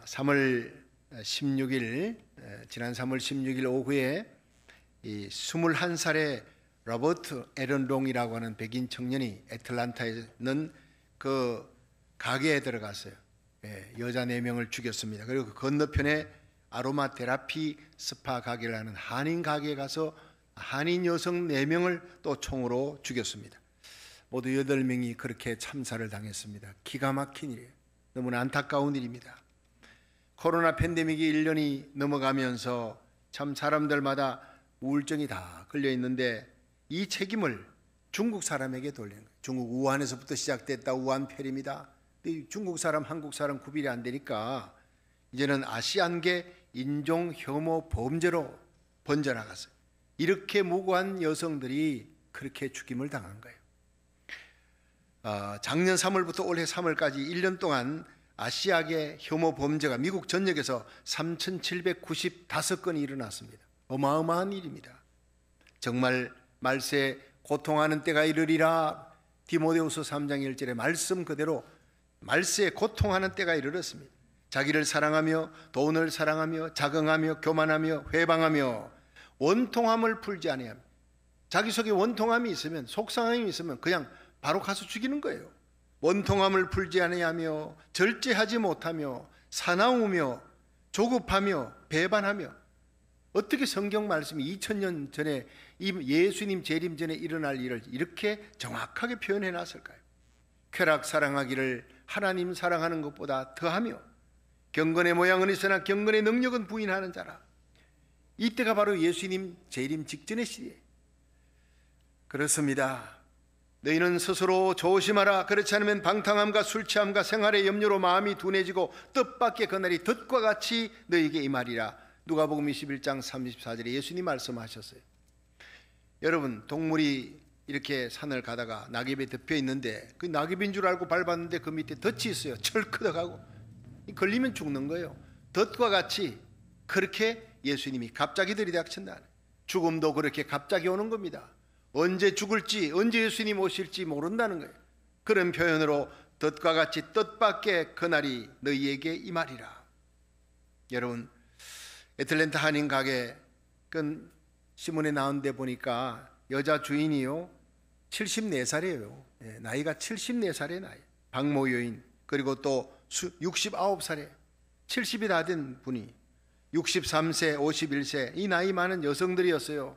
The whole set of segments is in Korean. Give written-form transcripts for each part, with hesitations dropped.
3월 16일 지난 3월 16일 오후에 이 21살의 로버트 에런롱이라고 하는 백인 청년이 애틀란타에 있는 그 가게에 들어갔어요. 여자 4명을 죽였습니다. 그리고 그 건너편에 아로마 테라피 스파 가게를 하는 한인 가게에 가서 한인 여성 4명을 또 총으로 죽였습니다. 모두 8명이 그렇게 참사를 당했습니다. 기가 막힌 일이에요. 너무나 안타까운 일입니다. 코로나 팬데믹이 1년이 넘어가면서 참 사람들마다 우울증이 다 걸려 있는데 이 책임을 중국 사람에게 돌리는 거예요. 중국 우한에서부터 시작됐다. 우한폐렴이다. 중국 사람, 한국 사람 구별이 안 되니까 이제는 아시안계 인종 혐오 범죄로 번져나갔어요. 이렇게 무고한 여성들이 그렇게 죽임을 당한 거예요. 작년 3월부터 올해 3월까지 1년 동안 아시아계 혐오 범죄가 미국 전역에서 3,795건이 일어났습니다. 어마어마한 일입니다. 정말 말세에 고통하는 때가 이르리라. 디모데후서 3장 1절의 말씀 그대로 말세에 고통하는 때가 이르렀습니다. 자기를 사랑하며 돈을 사랑하며 자긍하며 교만하며 회방하며 원통함을 풀지 아니하며, 자기 속에 원통함이 있으면, 속상함이 있으면 그냥 바로 가서 죽이는 거예요. 원통함을 풀지 아니하며 절제하지 못하며 사나우며 조급하며 배반하며. 어떻게 성경 말씀이 2000년 전에 예수님 재림 전에 일어날 일을 이렇게 정확하게 표현해 놨을까요? 쾌락 사랑하기를 하나님 사랑하는 것보다 더하며 경건의 모양은 있으나 경건의 능력은 부인하는 자라. 이때가 바로 예수님 재림 직전의 시대예요. 그렇습니다. 너희는 스스로 조심하라. 그렇지 않으면 방탕함과 술취함과 생활의 염려로 마음이 둔해지고 뜻밖의 그날이 덫과 같이 너희에게 임하리라. 누가복음 21장 34절에 예수님 말씀하셨어요. 여러분, 동물이 이렇게 산을 가다가 낙엽에 덮여 있는데 그 낙엽인 줄 알고 밟았는데 그 밑에 덫이 있어요. 철크덕하고 걸리면 죽는 거예요. 덫과 같이 그렇게 예수님이 갑자기 들이닥친다. 죽음도 그렇게 갑자기 오는 겁니다. 언제 죽을지, 언제 예수님 오실지 모른다는 거예요. 그런 표현으로 덫과 같이 뜻밖의 그날이 너희에게 임하리라. 여러분, 애틀랜타 한인 가게 그 신문에 나온 데 보니까 여자 주인이요 74살이에요. 나이가 74살의 나이. 박모 여인. 그리고 또 69살에 70이 다 된 분이 63세, 51세 이 나이 많은 여성들이었어요.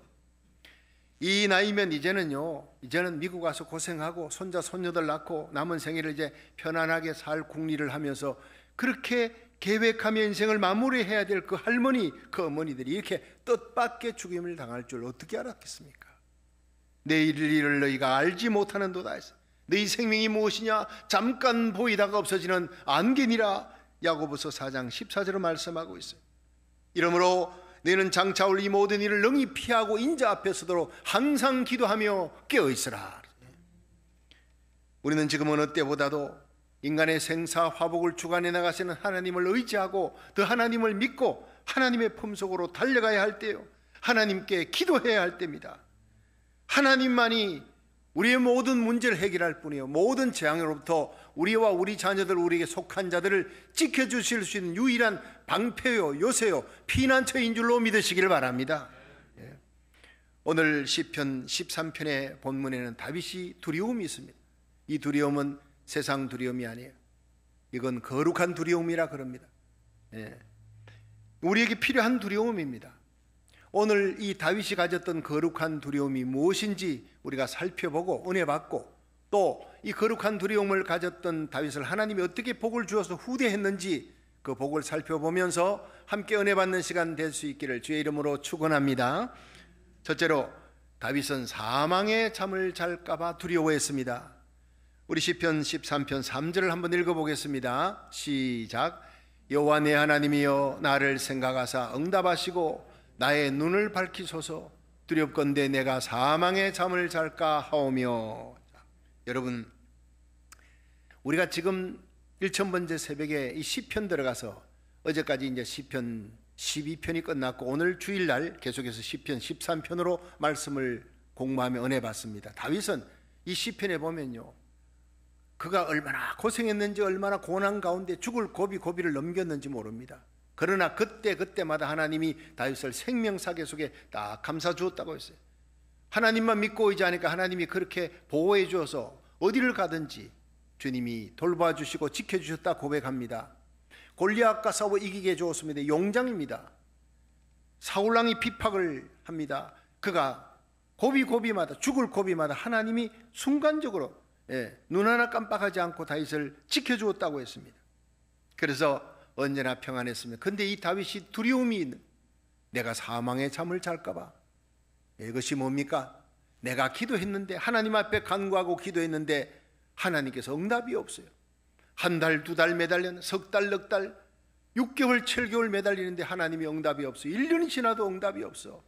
이 나이면 이제는 미국 와서 고생하고 손자 손녀들 낳고 남은 생애를 이제 편안하게 살 궁리를 하면서 그렇게 계획하며 인생을 마무리해야 될 그 할머니, 그 어머니들이 이렇게 뜻밖의 죽임을 당할 줄 어떻게 알았겠습니까? 내일 일을 너희가 알지 못하는도다 했어. 너희 생명이 무엇이냐? 잠깐 보이다가 없어지는 안개니라. 야고보서 4장 14절로 말씀하고 있어요. 이러므로 너희는 장차 올 이 모든 일을 능히 피하고 인자 앞에 서도록 항상 기도하며 깨어있으라. 우리는 지금 어느 때보다도 인간의 생사 화복을 주관해 나가시는 하나님을 의지하고 더 하나님을 믿고 하나님의 품속으로 달려가야 할 때요, 하나님께 기도해야 할 때입니다. 하나님만이 우리의 모든 문제를 해결할 뿐이요, 모든 재앙으로부터 우리와 우리 자녀들, 우리에게 속한 자들을 지켜주실 수 있는 유일한 방패요, 요새요, 피난처인 줄로 믿으시길 바랍니다. 오늘 시편 13편의 본문에는 다윗이 두려움이 있습니다. 이 두려움은 세상 두려움이 아니에요. 이건 거룩한 두려움이라 그럽니다. 우리에게 필요한 두려움입니다. 오늘 이 다윗이 가졌던 거룩한 두려움이 무엇인지 우리가 살펴보고 은혜 받고, 또 이 거룩한 두려움을 가졌던 다윗을 하나님이 어떻게 복을 주어서 후대했는지 그 복을 살펴보면서 함께 은혜 받는 시간 될 수 있기를 주의 이름으로 축원합니다. 첫째로, 다윗은 사망의 잠을 잘까봐 두려워했습니다. 우리 시편 13편 3절을 한번 읽어보겠습니다. 시작. 여호와 내 하나님이여 나를 생각하사 응답하시고 나의 눈을 밝히소서. 두렵건대 내가 사망의 잠을 잘까 하오며. 여러분, 우리가 지금 1000번째 새벽에 이 시편 들어가서 어제까지 이제 시편 12편이 끝났고 오늘 주일날 계속해서 시편 13편으로 말씀을 공부하며 은혜 받습니다. 다윗은 이 시편에 보면요, 그가 얼마나 고생했는지, 얼마나 고난 가운데 죽을 고비를 넘겼는지 모릅니다. 그러나 그때마다 하나님이 다윗을 생명사계 속에 딱 감싸 주었다고 했어요. 하나님만 믿고 의지하니까 하나님이 그렇게 보호해 주어서 어디를 가든지 주님이 돌봐주시고 지켜주셨다 고백합니다. 골리앗과 싸워 이기게 해 주었습니다. 용장입니다. 사울왕이 비박을 합니다. 그가 고비마다, 죽을 고비마다 하나님이 순간적으로 눈 하나 깜빡하지 않고 다윗을 지켜주었다고 했습니다. 그래서 언제나 평안했습니다. 근데 이 다윗이 두려움이 있는, 내가 사망의 잠을 잘까봐. 이것이 뭡니까? 내가 기도했는데, 하나님 앞에 간구하고 기도했는데 하나님께서 응답이 없어요. 한 달, 두 달 매달렸는데, 석 달, 넉 달, 6개월, 7개월 매달리는데 하나님이 응답이 없어. 1년이 지나도 응답이 없어.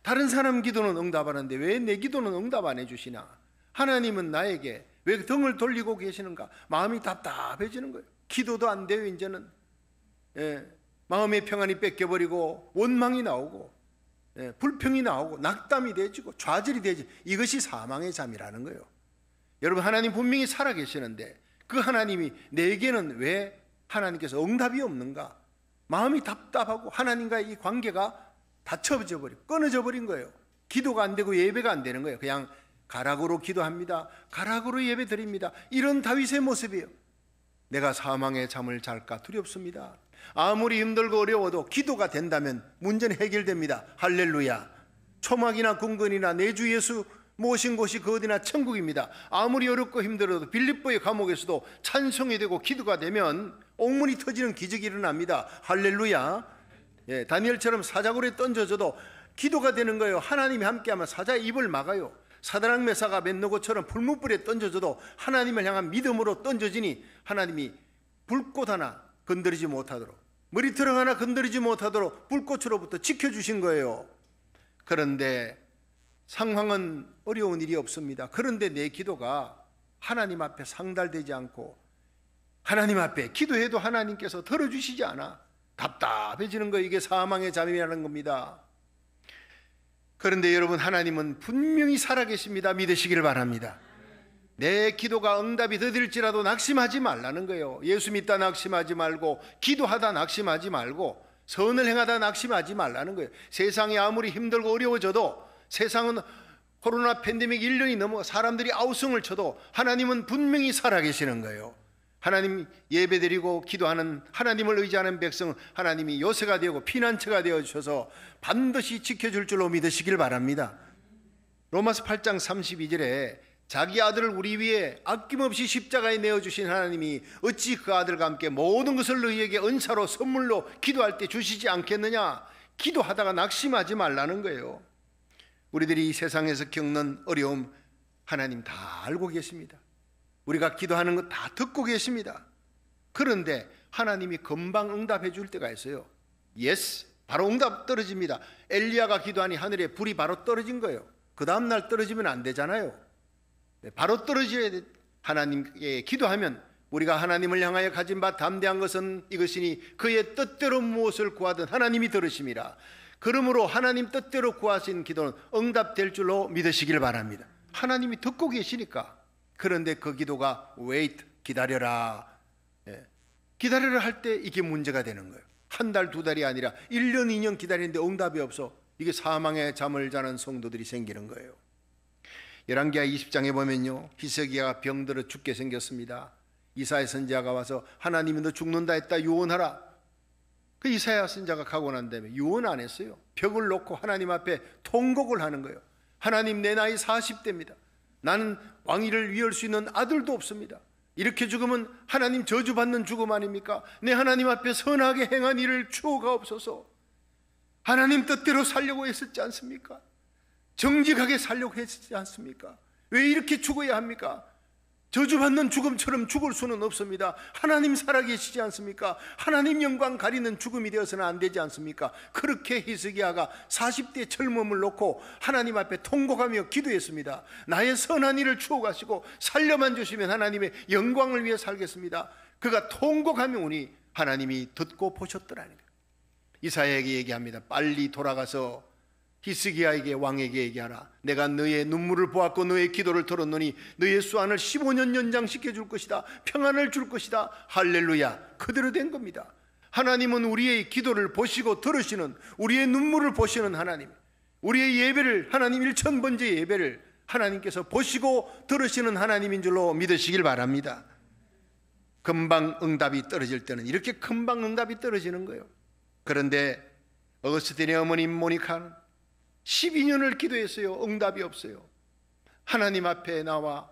다른 사람 기도는 응답하는데 왜 내 기도는 응답 안 해주시나? 하나님은 나에게 왜 등을 돌리고 계시는가? 마음이 답답해지는 거예요. 기도도 안 돼요. 이제는 마음의 평안이 뺏겨버리고 원망이 나오고 불평이 나오고 낙담이 되지고 좌절이 되지. 이것이 사망의 잠이라는 거예요. 여러분, 하나님 분명히 살아계시는데 그 하나님이 내게는 왜 하나님께서 응답이 없는가? 마음이 답답하고 하나님과의 이 관계가 닫혀져 버리고 끊어져 버린 거예요. 기도가 안 되고 예배가 안 되는 거예요. 그냥 가락으로 기도합니다. 가락으로 예배 드립니다. 이런 다윗의 모습이에요. 내가 사망의 잠을 잘까 두렵습니다. 아무리 힘들고 어려워도 기도가 된다면 문제는 해결됩니다. 할렐루야. 초막이나 궁건이나 내 주 예수 모신 곳이 그 어디나 천국입니다. 아무리 어렵고 힘들어도 빌립보의 감옥에서도 찬송이 되고 기도가 되면 옥문이 터지는 기적이 일어납니다. 할렐루야. 다니엘처럼 사자굴에 던져져도 기도가 되는 거예요. 하나님이 함께하면 사자의 입을 막아요. 사드락 메사가 아벤노고처럼 불문불에 던져져도 하나님을 향한 믿음으로 던져지니 하나님이 불꽃 하나 건드리지 못하도록, 머리털 하나 건드리지 못하도록 불꽃으로부터 지켜주신 거예요. 그런데 상황은 어려운 일이 없습니다. 그런데 내 기도가 하나님 앞에 상달되지 않고 하나님 앞에 기도해도 하나님께서 들어주시지 않아 답답해지는 거예요. 이게 사망의 잠이라는 겁니다. 그런데 여러분, 하나님은 분명히 살아계십니다. 믿으시기를 바랍니다. 내 기도가 응답이 더딜지라도 낙심하지 말라는 거예요. 예수 믿다 낙심하지 말고, 기도하다 낙심하지 말고, 선을 행하다 낙심하지 말라는 거예요. 세상이 아무리 힘들고 어려워져도, 세상은 코로나 팬데믹 1년이 넘어 사람들이 아우성을 쳐도 하나님은 분명히 살아계시는 거예요. 하나님 예배드리고 기도하는, 하나님을 의지하는 백성은 하나님이 요새가 되고 피난처가 되어주셔서 반드시 지켜줄 줄로 믿으시길 바랍니다. 로마서 8장 32절에 자기 아들을 우리 위해 아낌없이 십자가에 내어주신 하나님이 어찌 그 아들과 함께 모든 것을 너희에게 은사로 선물로 기도할 때 주시지 않겠느냐. 기도하다가 낙심하지 말라는 거예요. 우리들이 이 세상에서 겪는 어려움 하나님 다 알고 계십니다. 우리가 기도하는 것 다 듣고 계십니다. 그런데 하나님이 금방 응답해 줄 때가 있어요. 예스, 바로 응답 떨어집니다. 엘리야가 기도하니 하늘에 불이 바로 떨어진 거예요. 그 다음날 떨어지면 안 되잖아요. 바로 떨어져야 돼. 하나님께 기도하면 우리가 하나님을 향하여 가진 바 담대한 것은 이것이니 그의 뜻대로 무엇을 구하든 하나님이 들으심이라. 그러므로 하나님 뜻대로 구하신 기도는 응답될 줄로 믿으시길 바랍니다. 하나님이 듣고 계시니까. 그런데 그 기도가 wait, 기다려라. 기다려라 할 때 이게 문제가 되는 거예요. 한 달, 두 달이 아니라 1년, 2년 기다리는데 응답이 없어. 이게 사망의 잠을 자는 성도들이 생기는 거예요. 열왕기하 20장에 보면요, 히스기야가 병들어 죽게 생겼습니다. 이사야 선지자가 와서 하나님이 너 죽는다 했다 유언하라. 그 이사야 선지자가 가고 난 다음에 유언 안 했어요. 벽을 놓고 하나님 앞에 통곡을 하는 거예요. 하나님, 내 나이 40대입니다. 나는 왕위를 위할 수 있는 아들도 없습니다. 이렇게 죽으면 하나님 저주받는 죽음 아닙니까? 내 하나님 앞에 선하게 행한 일을 추억하옵소서. 하나님 뜻대로 살려고 했었지 않습니까? 정직하게 살려고 했지 않습니까? 왜 이렇게 죽어야 합니까? 저주받는 죽음처럼 죽을 수는 없습니다. 하나님 살아계시지 않습니까? 하나님 영광 가리는 죽음이 되어서는 안 되지 않습니까? 그렇게 히스기야가 40대 젊음을 놓고 하나님 앞에 통곡하며 기도했습니다. 나의 선한 일을 추억하시고 살려만 주시면 하나님의 영광을 위해 살겠습니다. 그가 통곡하며 오니 하나님이 듣고 보셨더라는 거예요. 이사야에게 얘기합니다. 빨리 돌아가서 히스기야에게 왕에게 얘기하라. 내가 너의 눈물을 보았고 너의 기도를 들었노니 너의 수완을 15년 연장시켜 줄 것이다. 평안을 줄 것이다. 할렐루야. 그대로 된 겁니다. 하나님은 우리의 기도를 보시고 들으시는, 우리의 눈물을 보시는 하나님, 우리의 예배를, 하나님 1000번째 예배를 하나님께서 보시고 들으시는 하나님인 줄로 믿으시길 바랍니다. 금방 응답이 떨어질 때는 이렇게 금방 응답이 떨어지는 거예요. 그런데 어거스틴의 어머님 모니카는 12년을 기도했어요. 응답이 없어요. 하나님 앞에 나와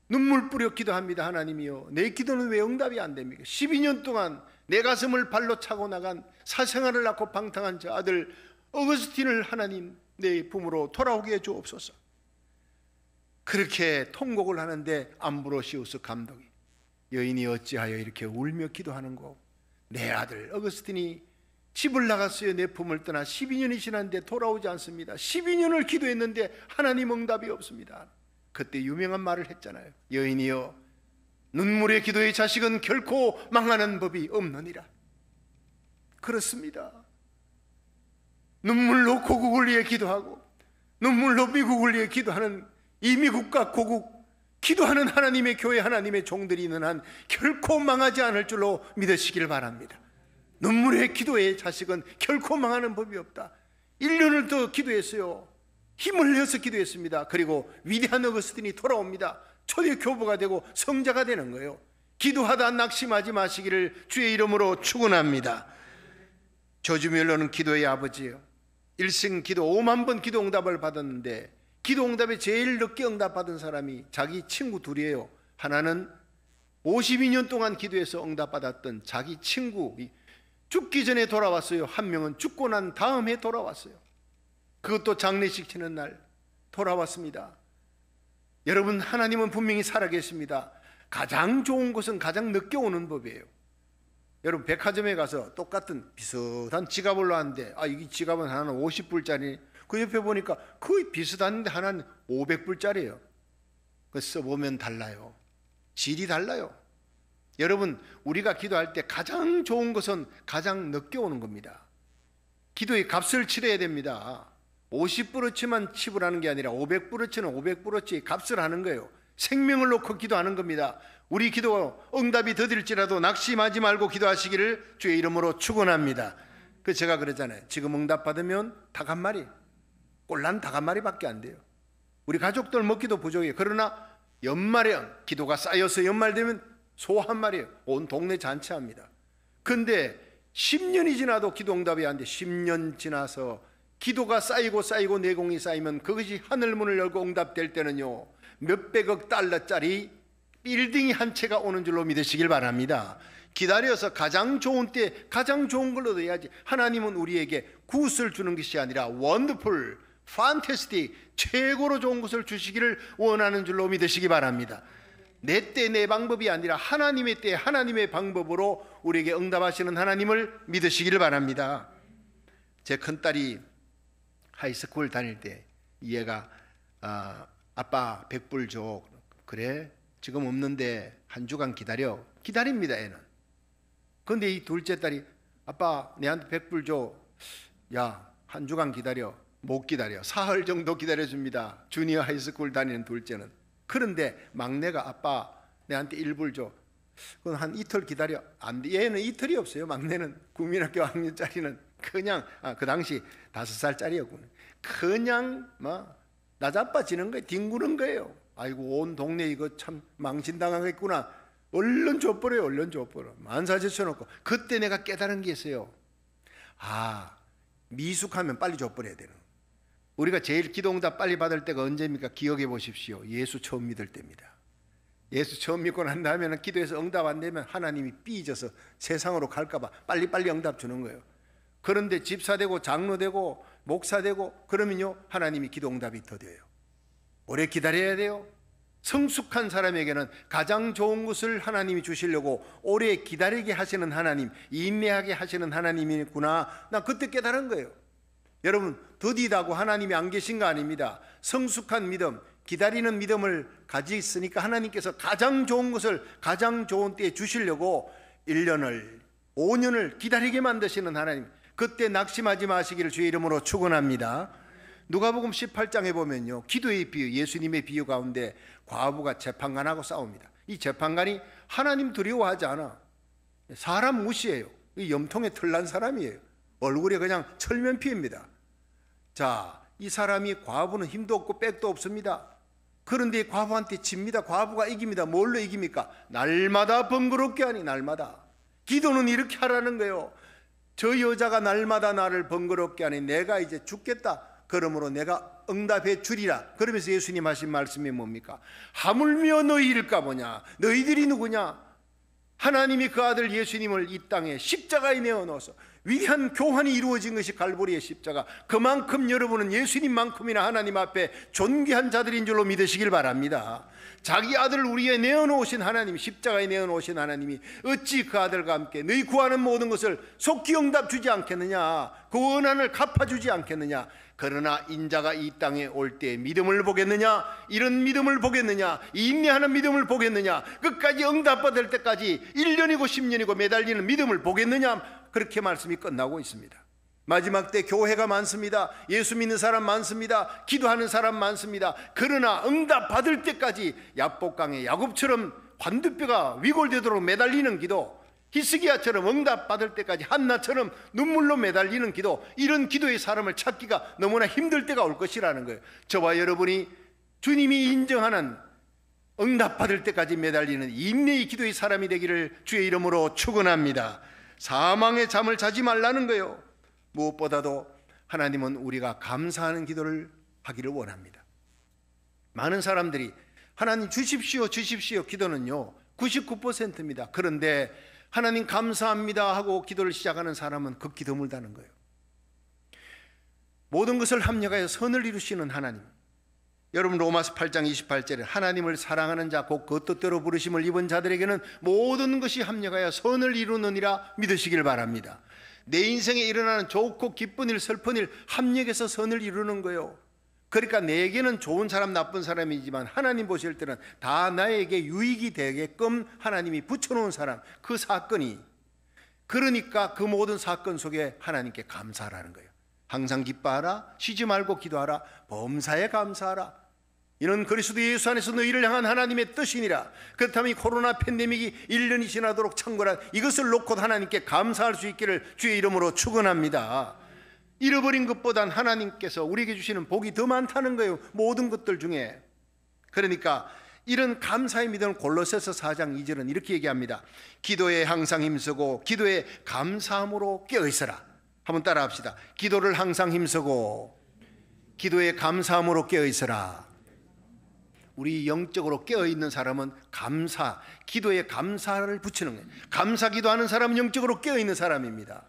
눈물 뿌려 기도합니다. 하나님이요, 내 기도는 왜 응답이 안 됩니까? 12년 동안 내 가슴을 발로 차고 나간, 사생활을 낳고 방탕한 저 아들 어거스틴을 하나님 내 품으로 돌아오게 해 주옵소서. 그렇게 통곡을 하는데 암브로시우스 감독이, 여인이 어찌하여 이렇게 울며 기도하는고, 내 아들 어거스틴이 집을 나갔어요. 내 품을 떠나 12년이 지났는데 돌아오지 않습니다. 12년을 기도했는데 하나님 응답이 없습니다. 그때 유명한 말을 했잖아요. 여인이여, 눈물의 기도의 자식은 결코 망하는 법이 없느니라. 그렇습니다. 눈물로 고국을 위해 기도하고 눈물로 미국을 위해 기도하는 이 미국과 고국, 기도하는 하나님의 교회, 하나님의 종들이 있는 한 결코 망하지 않을 줄로 믿으시길 바랍니다. 눈물의 기도의 자식은 결코 망하는 법이 없다. 1년을 더 기도했어요. 힘을 내어서 기도했습니다. 그리고 위대한 어거스틴이 돌아옵니다. 초대 교부가 되고 성자가 되는 거예요. 기도하다 낙심하지 마시기를 주의 이름으로 축원합니다. 조지 뮬러는 기도의 아버지예요. 일생 기도 5만 번 기도 응답을 받았는데, 기도 응답에 제일 늦게 응답받은 사람이 자기 친구 둘이에요. 하나는 52년 동안 기도해서 응답받았던 자기 친구, 죽기 전에 돌아왔어요. 한 명은 죽고 난 다음에 돌아왔어요. 그것도 장례식 치는 날 돌아왔습니다. 여러분, 하나님은 분명히 살아계십니다. 가장 좋은 것은 가장 늦게 오는 법이에요. 여러분, 백화점에 가서 똑같은 비슷한 지갑을 놨는데, 이 지갑은 하나는 50불짜리, 그 옆에 보니까 거의 비슷한데 하나는 500불짜리예요. 그 써보면 달라요. 질이 달라요. 여러분, 우리가 기도할 때 가장 좋은 것은 가장 늦게 오는 겁니다. 기도의 값을 치러야 됩니다. 50브러치만 치부라는 게 아니라 500브러치는 500브러치 값을 하는 거예요. 생명을 놓고 기도하는 겁니다. 우리 기도 응답이 더딜지라도 낙심하지 말고 기도하시기를 주의 이름으로 축원합니다. 그 제가 그러잖아요. 지금 응답 받으면 닭 한 마리, 꼴난 닭 한 마리밖에 안 돼요. 우리 가족들 먹기도 부족해요. 그러나 연말에 기도가 쌓여서 연말 되면 소 한 마리예요. 온 동네 잔치합니다. 근데 10년이 지나도 기도 응답이 안 돼. 10년 지나서 기도가 쌓이고 쌓이고 내공이 쌓이면 그것이 하늘문을 열고 응답될 때는요, 몇백억 달러짜리 빌딩이 한 채가 오는 줄로 믿으시길 바랍니다. 기다려서 가장 좋은 때 가장 좋은 걸 얻어야지. 하나님은 우리에게 굿을 주는 것이 아니라 원더풀, 판타스틱, 최고로 좋은 것을 주시기를 원하는 줄로 믿으시기 바랍니다. 내 때 내 방법이 아니라 하나님의 때 하나님의 방법으로 우리에게 응답하시는 하나님을 믿으시기를 바랍니다. 제 큰딸이 하이스쿨 다닐 때 얘가 아빠 100불 줘. 그래? 지금 없는데 한 주간 기다립니다. 애는. 그런데 이 둘째 딸이 아빠 내한테 100불 줘. 야, 한 주간 기다려. 못 기다려. 사흘 정도 기다려줍니다. 주니어 하이스쿨 다니는 둘째는. 그런데 막내가 아빠 내한테 1불 줘. 그건 한 이틀 기다려. 안 돼. 얘는 이틀이 없어요. 막내는 국민학교 학년짜리는 그냥 그 당시 5살짜리였군요. 그냥 나자빠지는 거예요. 뒹구는 거예요. 아이고, 온 동네 이거 참 망신당하겠구나. 얼른 줘버려요. 얼른 줘버려. 만사제쳐놓고. 그때 내가 깨달은 게 있어요. 미숙하면 빨리 줘버려야 되는. 우리가 제일 기도응답 빨리 받을 때가 언제입니까? 기억해 보십시오. 예수 처음 믿을 때입니다. 예수 처음 믿고 난 다음에는 기도해서 응답 안 되면 하나님이 삐져서 세상으로 갈까봐 빨리빨리 응답 주는 거예요. 그런데 집사 되고 장로 되고 목사 되고 그러면요, 하나님이 기도 응답이 더뎌요. 오래 기다려야 돼요. 성숙한 사람에게는 가장 좋은 것을 하나님이 주시려고 오래 기다리게 하시는 하나님, 인내하게 하시는 하나님이구나. 나 그때 깨달은 거예요. 여러분, 더디다고 하나님이 안 계신 거 아닙니다. 성숙한 믿음, 기다리는 믿음을 가지고 있으니까 하나님께서 가장 좋은 것을 가장 좋은 때에 주시려고 1년을 5년을 기다리게 만드시는 하나님, 그때 낙심하지 마시기를 주의 이름으로 축원합니다. 누가복음 18장에 보면요, 기도의 비유, 예수님의 비유 가운데 과부가 재판관하고 싸웁니다. 이 재판관이 하나님 두려워하지 않아. 사람 무시해요. 이 염통에 털난 사람이에요. 얼굴에 그냥 철면피입니다. 자, 이 사람이 과부는 힘도 없고 백도 없습니다. 그런데 과부한테 집니다. 과부가 이깁니다. 뭘로 이깁니까? 날마다 번거롭게 하니, 날마다. 기도는 이렇게 하라는 거예요. 저 여자가 날마다 나를 번거롭게 하니 내가 이제 죽겠다. 그러므로 내가 응답해 주리라. 그러면서 예수님 하신 말씀이 뭡니까? 하물며 너희일까 보냐? 너희들이 누구냐? 하나님이 그 아들 예수님을 이 땅에 십자가에 내어놓아서 위대한 교환이 이루어진 것이 갈보리의 십자가. 그만큼 여러분은 예수님만큼이나 하나님 앞에 존귀한 자들인 줄로 믿으시길 바랍니다. 자기 아들을 우리에 내어놓으신 하나님, 십자가에 내어놓으신 하나님이 어찌 그 아들과 함께 너희 구하는 모든 것을 속히 응답 주지 않겠느냐? 그 원한을 갚아주지 않겠느냐? 그러나 인자가 이 땅에 올 때 믿음을 보겠느냐? 이런 믿음을 보겠느냐? 인내하는 믿음을 보겠느냐? 끝까지 응답받을 때까지 1년이고 10년이고 매달리는 믿음을 보겠느냐? 그렇게 말씀이 끝나고 있습니다. 마지막 때 교회가 많습니다. 예수 믿는 사람 많습니다. 기도하는 사람 많습니다. 그러나 응답받을 때까지 야복강의 야곱처럼 관두뼈가 위골되도록 매달리는 기도, 히스기야처럼 응답받을 때까지 한나처럼 눈물로 매달리는 기도, 이런 기도의 사람을 찾기가 너무나 힘들 때가 올 것이라는 거예요. 저와 여러분이 주님이 인정하는 응답받을 때까지 매달리는 인내의 기도의 사람이 되기를 주의 이름으로 축원합니다. 사망의 잠을 자지 말라는 거예요. 무엇보다도 하나님은 우리가 감사하는 기도를 하기를 원합니다. 많은 사람들이 하나님 주십시오 주십시오 기도는요 99%입니다. 그런데 하나님 감사합니다 하고 기도를 시작하는 사람은 극히 드물다는 거예요. 모든 것을 합력하여 선을 이루시는 하나님, 여러분 로마서 8장 28절에 하나님을 사랑하는 자 곧 그 뜻대로 부르심을 입은 자들에게는 모든 것이 합력하여 선을 이루느니라 믿으시길 바랍니다. 내 인생에 일어나는 좋고 기쁜 일 슬픈 일 합력해서 선을 이루는 거예요. 그러니까 내게는 좋은 사람 나쁜 사람이지만 하나님 보실 때는 다 나에게 유익이 되게끔 하나님이 붙여놓은 사람, 그 사건이, 그러니까 그 모든 사건 속에 하나님께 감사하라는 거예요. 항상 기뻐하라, 쉬지 말고 기도하라, 범사에 감사하라. 이는 그리스도 예수 안에서 너희를 향한 하나님의 뜻이니라. 그렇다면 이 코로나 팬데믹이 1년이 지나도록 창궐한 이것을 놓고 하나님께 감사할 수 있기를 주의 이름으로 축원합니다. 잃어버린 것보단 하나님께서 우리에게 주시는 복이 더 많다는 거예요. 모든 것들 중에. 그러니까 이런 감사의 믿음을 골로새서 4장 2절은 이렇게 얘기합니다. 기도에 항상 힘쓰고 기도에 감사함으로 깨어있어라. 한번 따라 합시다. 기도를 항상 힘쓰고 기도에 감사함으로 깨어있어라. 우리 영적으로 깨어있는 사람은 감사, 기도에 감사를 붙이는 거예요. 감사 기도하는 사람은 영적으로 깨어있는 사람입니다.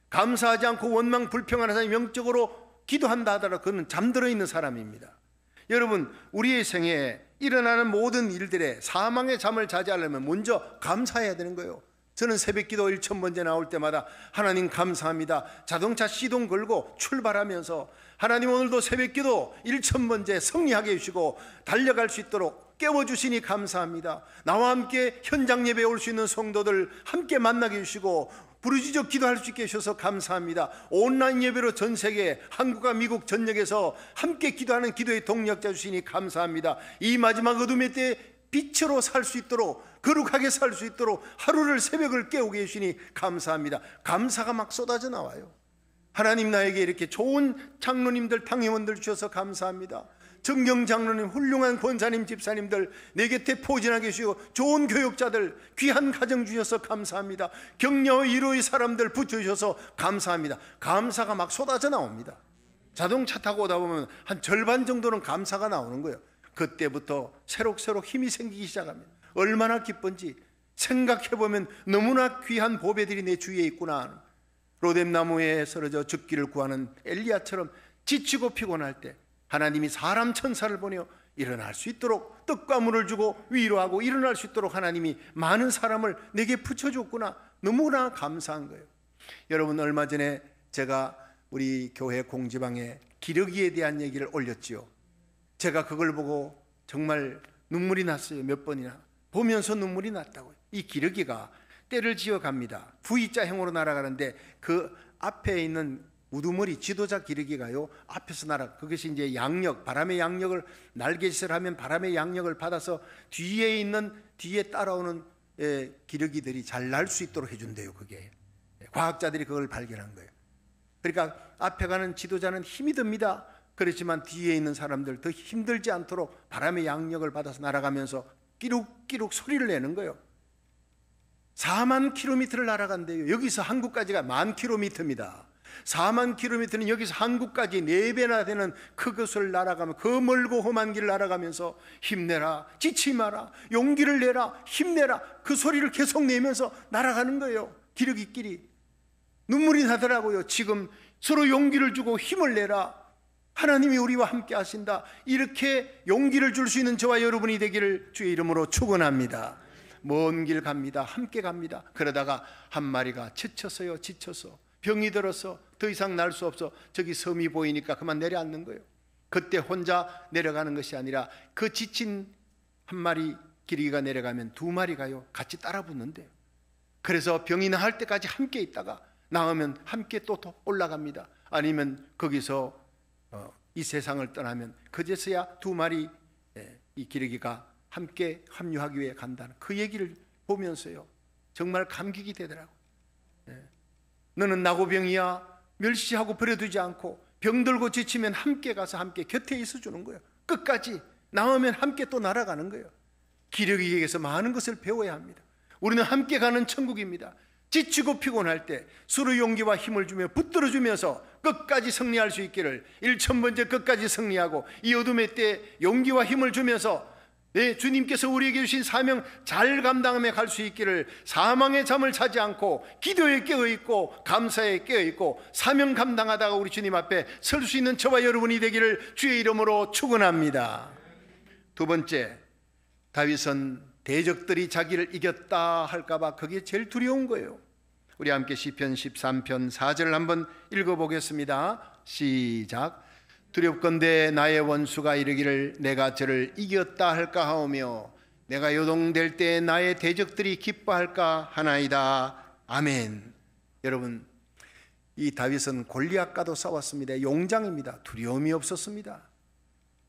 감사하지 않고 원망 불평하는 사람이 영적으로 기도한다 하더라도 그는 잠들어 있는 사람입니다. 여러분, 우리의 생에 일어나는 모든 일들에 사망의 잠을 자지 않으려면 먼저 감사해야 되는 거예요. 저는 새벽기도 1000번째 나올 때마다 하나님 감사합니다. 자동차 시동 걸고 출발하면서 하나님 오늘도 새벽기도 1000번째 승리하게 해주시고 달려갈 수 있도록 깨워주시니 감사합니다. 나와 함께 현장 예배에 올 수 있는 성도들 함께 만나게 해주시고 부르짖어 기도할 수 있게 해주셔서 감사합니다. 온라인 예배로 전 세계 한국과 미국 전역에서 함께 기도하는 기도의 동력자 주시니 감사합니다. 이 마지막 어둠의 때에 빛으로 살 수 있도록 거룩하게 살 수 있도록 하루를 새벽을 깨우게 해주시니 감사합니다. 감사가 막 쏟아져 나와요. 하나님 나에게 이렇게 좋은 장로님들 당회원들 주셔서 감사합니다. 정경 장로님, 훌륭한 권사님, 집사님들 내 곁에 포진하게 해주시고 좋은 교육자들, 귀한 가정 주셔서 감사합니다. 격려 위로의 사람들 붙여주셔서 감사합니다. 감사가 막 쏟아져 나옵니다. 자동차 타고 오다 보면 한 절반 정도는 감사가 나오는 거예요. 그때부터 새록새록 힘이 생기기 시작합니다. 얼마나 기쁜지 생각해보면 너무나 귀한 보배들이 내 주위에 있구나. 로뎀나무에 쓰러져 죽기를 구하는 엘리야처럼 지치고 피곤할 때 하나님이 사람 천사를 보내어 일어날 수 있도록 떡과 물을 주고 위로하고 일어날 수 있도록 하나님이 많은 사람을 내게 붙여줬구나. 너무나 감사한 거예요. 여러분, 얼마 전에 제가 우리 교회 공지방에 기러기에 대한 얘기를 올렸지요. 제가 그걸 보고 정말 눈물이 났어요. 몇 번이나 보면서 눈물이 났다고요. 이 기러기가 때를 지어 갑니다. V자형으로 날아가는데 그 앞에 있는 우두머리 지도자 기러기가요 앞에서 날아, 그것이 이제 양력, 바람의 양력을, 날개짓을 하면 바람의 양력을 받아서 뒤에 따라오는 기러기들이 잘 날 수 있도록 해준대요. 그게 과학자들이 그걸 발견한 거예요. 그러니까 앞에 가는 지도자는 힘이 듭니다. 그렇지만 뒤에 있는 사람들 더 힘들지 않도록 바람의 양력을 받아서 날아가면서 끼룩끼룩 소리를 내는 거예요. 4만 킬로미터를 날아간대요. 여기서 한국까지가 10,000킬로미터입니다. 4만 킬로미터는 여기서 한국까지 4배나 되는 그것을 날아가면, 그 멀고 험한 길을 날아가면서 힘내라, 지치 마라, 용기를 내라, 힘내라, 그 소리를 계속 내면서 날아가는 거예요. 기러기끼리. 눈물이 나더라고요. 지금 서로 용기를 주고 힘을 내라, 하나님이 우리와 함께 하신다, 이렇게 용기를 줄 수 있는 저와 여러분이 되기를 주의 이름으로 축원합니다. 먼 길 갑니다. 함께 갑니다. 그러다가 한 마리가 지쳐서 병이 들어서 더 이상 날 수 없어 저기 섬이 보이니까 그만 내려앉는 거예요. 그때 혼자 내려가는 것이 아니라 그 지친 한 마리 기러기가 내려가면 2마리가요 같이 따라 붙는데요. 그래서 병이 나을 때까지 함께 있다가 나으면 함께 또 올라갑니다. 아니면 거기서 이 세상을 떠나면 그제서야 2마리 이 기러기가 함께 합류하기 위해 간다는 그 얘기를 보면서요 정말 감격이 되더라고요. 너는 나고 병이야 멸시하고 버려두지 않고, 병들고 지치면 함께 가서 함께 곁에 있어주는 거예요. 끝까지 나오면 함께 또 날아가는 거예요. 기러기에게서 많은 것을 배워야 합니다. 우리는 함께 가는 천국입니다. 지치고 피곤할 때 서로 용기와 힘을 주며 붙들어주면서 끝까지 승리할 수 있기를, 1000번째 끝까지 승리하고 이 어둠의 때 용기와 힘을 주면서 주님께서 우리에게 주신 사명 잘 감당하며 갈 수 있기를, 사망의 잠을 자지 않고 기도에 깨어있고 감사에 깨어있고 사명 감당하다가 우리 주님 앞에 설 수 있는 저와 여러분이 되기를 주의 이름으로 축원합니다. 2번째, 다윗은 대적들이 자기를 이겼다 할까봐 그게 제일 두려운 거예요. 우리 함께 시편 13편 4절을 한번 읽어보겠습니다. 시작. 두렵건대 나의 원수가 이르기를 내가 저를 이겼다 할까 하오며 내가 요동될 때 나의 대적들이 기뻐할까 하나이다. 아멘. 여러분, 이 다윗은 골리앗과도 싸웠습니다. 용장입니다. 두려움이 없었습니다.